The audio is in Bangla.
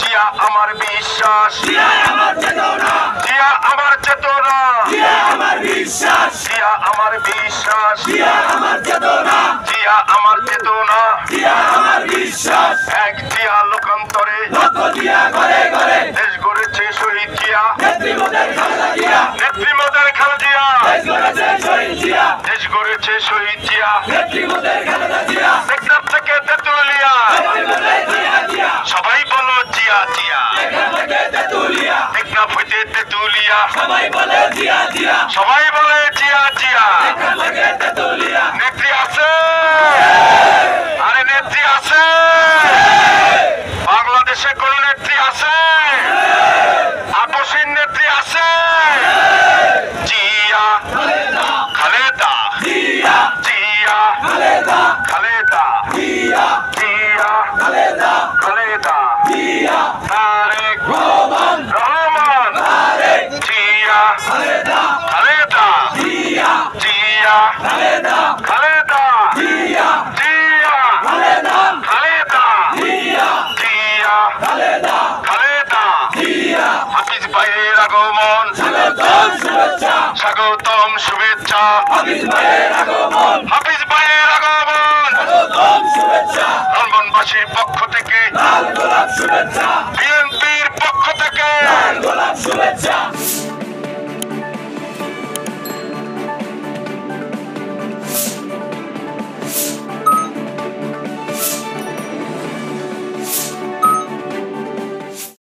জিয়া আমার বিশ্বাস, জিয়া আমার চেতনা, জিয়া আমার চেতনা, জিয়া আমার বিশ্বাস, জিয়া আমার বিশ্বাস, জিয়া আমার চেতনা, জিয়া আমার চেতনা, জিয়া আমার বিশ্বাস। এক জিয়া লোকান্তরে রক্ত দিয়া ঘরে ঘরে দেশ গড়েছে শহীদ জিয়া, নেত্রী মোদের খালেদা জিয়া, নেত্রী মোদের খালেদা জিয়া, দেশ গড়েছে শহীদ জিয়া, দেশ গড়েছে শহীদ জিয়া, নেত্রী মোদের খালেদা জিয়া। টেকনাফ থেকে তেতুলিয়া সবাই বলো জিয়া জিয়া, টেকনাফ হইতে তেতুলিয়া সবাই বলে জিয়া জিয়া, সবাই বলে জিয়া জিয়া। নেত্রী আছে, আরে নেত্রী আছে, বাংলাদেশে কোন নেত্রী আছে? আপসীন নেত্রী আছে। জিয়া খালেদা, জিয়া জিয়া খালেদা, খালেদা জিয়া, জিয়া খালেদা, খালেদা জিয়া, তারেক রহমান, রহমান তারেক, জিয়া খালেদা, খালেদা জিয়া, জিয়া খালেদা, খালেদা জিয়া, জিয়া খালেদা, খালেদা জিয়া, জিয়া খালেদা, খালেদা জিয়া। হাফিজ ভাইয়ের আগমন, স্বাগতম শুভেচ্ছা, স্বাগতম শুভেচ্ছা, হাফিজ ভাইয়ের আগমন, হাফিজ ভাইয়ের আগমন, স্বাগতম শুভেচ্ছা। লন্ডনবাসীর পক্ষ থেকে লাল গোলাপ শুভেচ্ছা,